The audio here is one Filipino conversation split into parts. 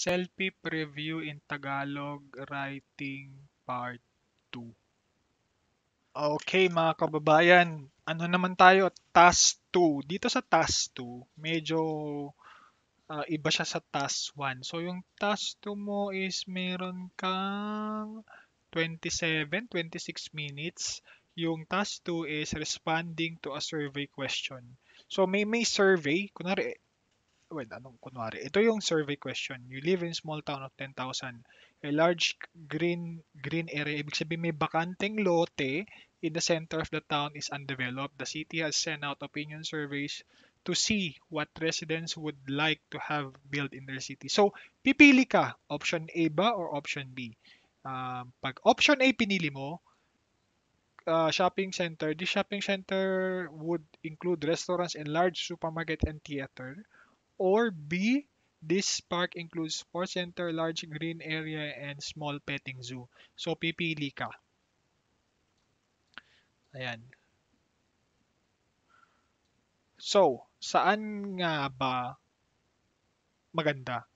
Selfie Preview in Tagalog Writing Part 2. Okay mga kababayan, ano naman tayo? Task 2. Dito sa Task 2, medyo iba siya sa Task 1. So yung Task 2 mo is meron kang 26 minutes. Yung Task 2 is responding to a survey question. So may survey, kunwari wait, anong kunwari? Ito yung survey question. You live in small town of 10,000. A large green area. Ibig sabihin may bakanteng lote in the center of the town is undeveloped. The city has sent out opinion surveys to see what residents would like to have built in their city. So, pipili ka. Option A ba or option B? Pag option A pinili mo, shopping center, this shopping center would include restaurants and large supermarket and theater. Or B, this park includes sports center, large green area, and small petting zoo. So, pipili ka. Ayan. So, saan nga ba maganda?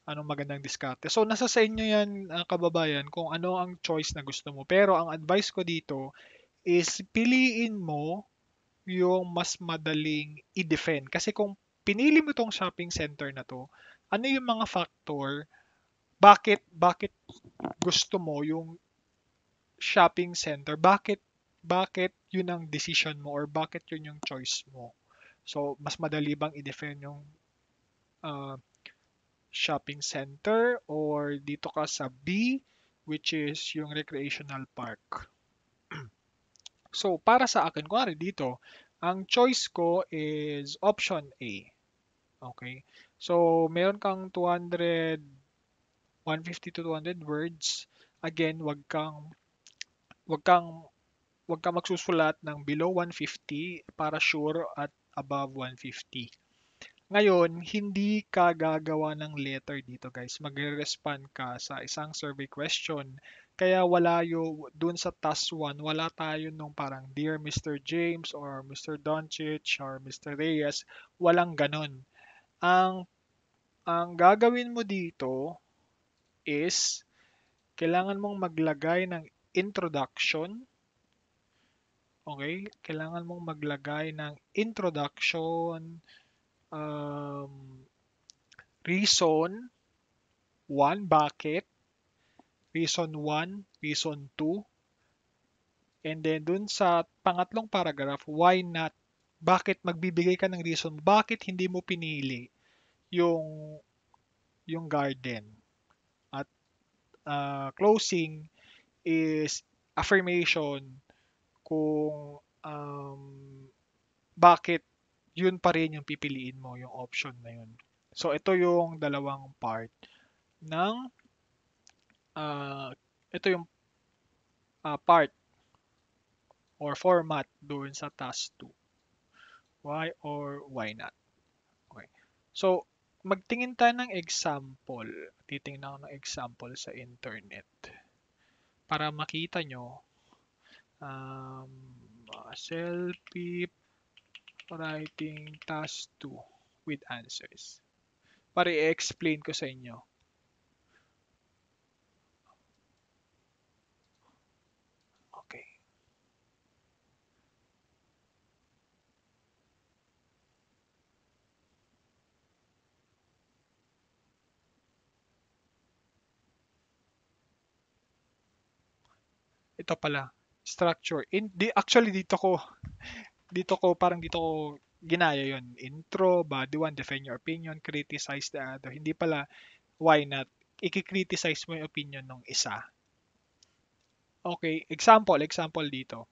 Anong magandang diskarte? So, nasa sa inyo yan, kababayan, kung ano ang choice na gusto mo. Pero, ang advice ko dito is piliin mo yung mas madaling i-defend. Kasi kung pinili mo tong shopping center na to, ano yung mga factor bakit gusto mo yung shopping center, bakit yun ang decision mo or bakit yun yung choice mo? So, mas madali bang i-defend yung uh, shopping center or dito ka sa B, which is yung recreational park? So, para sa akin, kunwari dito, ang choice ko is option A. Okay? So, meron kang 150 to 200 words. Again, wag kang Huwag ka magsusulat ng below 150 para sure at above 150. Ngayon, hindi ka gagawa ng letter dito guys. Magre-respond ka sa isang survey question. Kaya wala yung, dun sa task 1, wala tayo nung parang Dear Mr. James or Mr. Doncic or Mr. Reyes. Walang ganon. Ang, ang gagawin mo dito is, kailangan mong maglagay ng introduction. Okay? Kailangan mong maglagay ng introduction, um, reason, one, bakit, reason 1, reason 2, and then dun sa pangatlong paragraph, why not, bakit magbibigay ka ng reason, bakit hindi mo pinili yung, yung garden. At closing is affirmation kung bakit yun pa rin yung pipiliin mo, yung option na yun. So, ito yung dalawang part ng, uh, ito yung part or format doon sa task 2. Why or why not? Okay. So, magtingin tayo ng example. Titingnan ako ng example sa internet para makita nyo um, selfie writing task 2 with answers. Para i-explain ko sa inyo. Okay. Ito pala, structure. Actually, dito ko ginaya yon. Intro, body 1, defend your opinion, criticize the other. Hindi pala, why not? I-criticize mo yung opinion ng isa. Okay, example dito.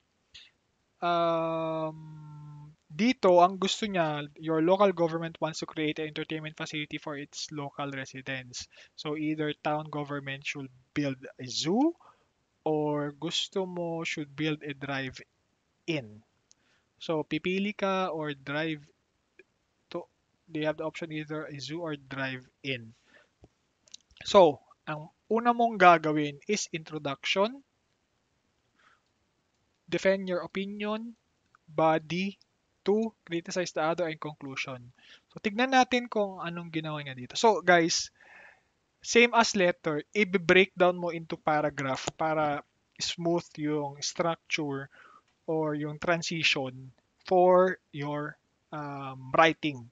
Dito, ang gusto niya, your local government wants to create an entertainment facility for its local residents. So, either town government should build a zoo or gusto mo should build a drive-in. So, pipili ka or drive to, they have the option either a zoo or drive-in. So, ang una mong gagawin is introduction, defend your opinion, body, to criticize the other, and conclusion. So, tignan natin kung anong ginawa niya dito. So, guys, Same as letter, i-breakdown mo into paragraph para smooth yung structure or yung transition for your writing.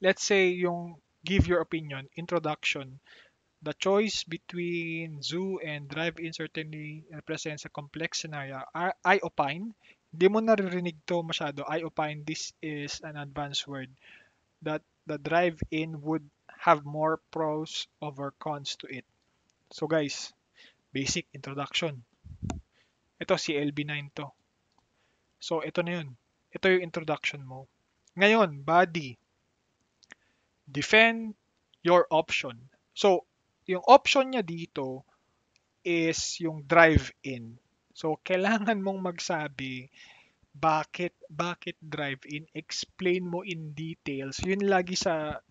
Let's say yung give your opinion, introduction. The choice between zoo and drive-in certainly represents a complex scenario. I opine, hindi mo naririnig to masyado. I opine this is an advanced word that the drive-in would have more pros over cons to it. So guys, basic introduction. Ito si LB9 to. So ito na yun. Ito yung introduction mo. Ngayon, body. Defend your option. So, yung option niya dito is yung drive-in. So, kailangan mong magsabi bakit drive-in, explain mo in details. Yun lagi sa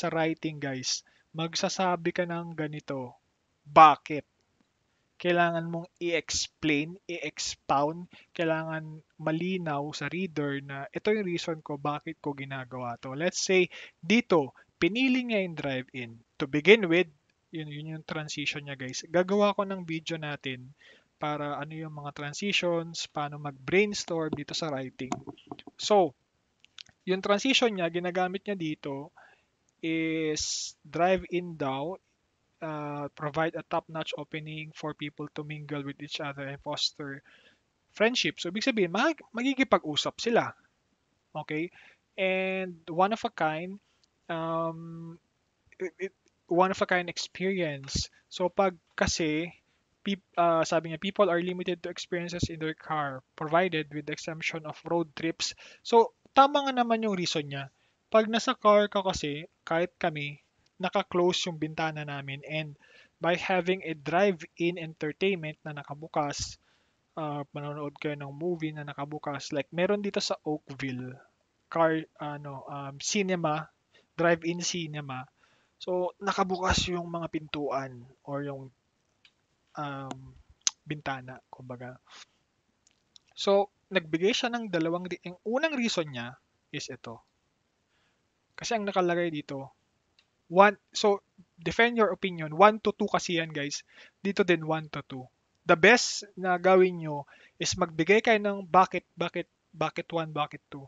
writing, guys. Magsasabi ka ng ganito, bakit? Kailangan mong i-explain, i-expound, kailangan malinaw sa reader na ito yung reason ko bakit ko ginagawa to. Let's say, dito, pinili niya yung drive-in. To begin with, yun yung transition niya guys. Gagawa ko ng video natin para ano yung mga transitions, paano mag-brainstorm dito sa writing. So, yung transition niya, ginagamit niya dito is drive-in daw, provide a top-notch opening for people to mingle with each other and foster friendship. So, ibig sabihin, magigipag-usap sila. Okay? And one of a kind, um, one of a kind experience. So, pag kasi, sabi niya, people are limited to experiences in their car, provided with the exemption of road trips. So, tama nga naman yung reason niya. Pag nasa car ka kasi, kahit kami, naka-close yung bintana namin and by having a drive-in entertainment na nakabukas, manonood kayo ng movie na nakabukas, like meron dito sa Oakville, cinema, drive-in cinema. So, nakabukas yung mga pintuan or yung um, bintana, kumbaga. So, nagbigay siya ng yung unang reason niya is ito. Kasi ang nakalagay dito, so, defend your opinion, 1 to 2 kasi yan guys. Dito din 1 to 2. The best na gawin nyo is magbigay kayo ng bakit 1, bakit 2.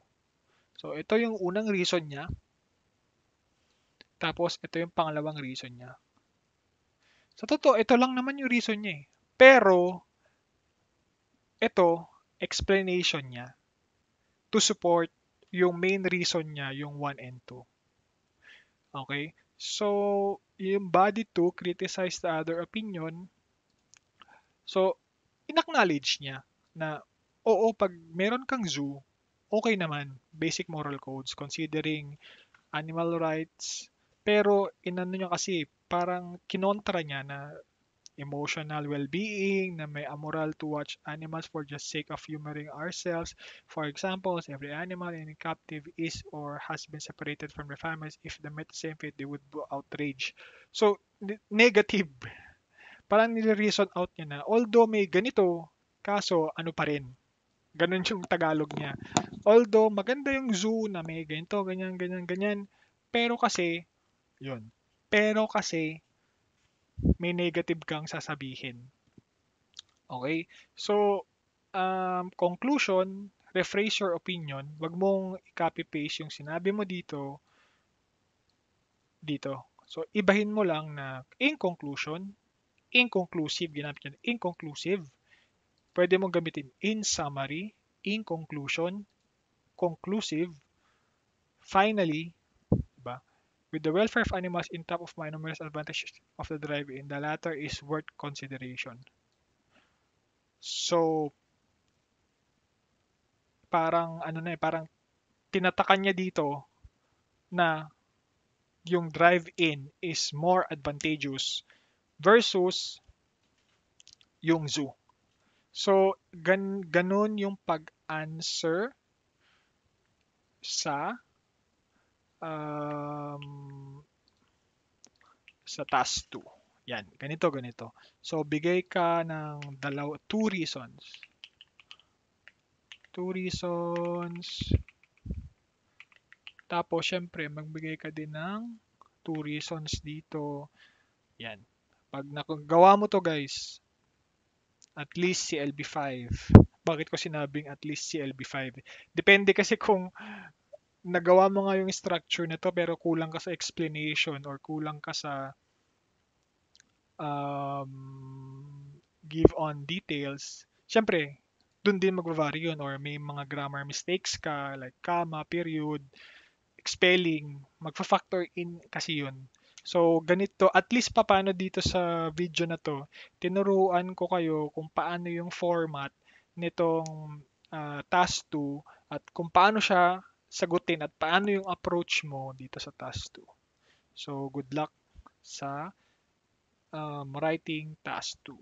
So, ito yung unang reason niya. Tapos, ito yung pangalawang reason niya. Sa totoo, ito lang naman yung reason niya eh. Pero, ito, explanation niya to support yung main reason niya, yung 1 and 2. Okay? So, yung body 2 criticize the other opinion. So, inacknowledge niya na oo, pag meron kang zoo, okay naman, basic moral codes, considering animal rights. Pero inano niya kasi, parang kinontra niya na emotional well-being, na may amoral to watch animals for just sake of humoring ourselves. For example, every animal in captive is or has been separated from their families. If they met the same fate, they would be outraged. So, negative. Parang nire-reason out niya na, although may ganito, kaso ano pa rin. Ganun yung Tagalog niya. Although maganda yung zoo na may ganito, ganyan, ganyan, ganyan. Pero kasi, yun. Pero kasi, may negative kang sasabihin. Okay? So, conclusion, rephrase your opinion. Wag mong i-copy-paste yung sinabi mo dito. So, ibahin mo lang na in conclusion, inconclusive, ginamit yan, inconclusive. Pwede mong gamitin in summary, in conclusion, conclusive, finally, diba? With the welfare of animals in top of mind, numerous advantages of the drive-in, the latter is worth consideration. So, parang ano na parang tinatakan niya dito na yung drive-in is more advantageous versus yung zoo. So, ganun yung pag-answer sa um, sa task 2. Yan, ganito. So, bigay ka ng two reasons. Two reasons. Tapos, syempre, magbigay ka din ng two reasons dito. Yan. Pag nagawa mo to guys, at least si LB5. Bakit ko sinabing at least si LB5? Depende kasi kung nagawa mo nga yung structure na to pero kulang ka sa explanation or kulang ka sa give on details, syempre, dun din magva-vary yun or may mga grammar mistakes ka like comma, period, spelling, magfa-factor in kasi yun. So, ganito, at least papaano dito sa video na to, tinuruan ko kayo kung paano yung format nitong task 2 at kung paano siya sagutin at paano yung approach mo dito sa task 2. So, good luck sa writing task 2.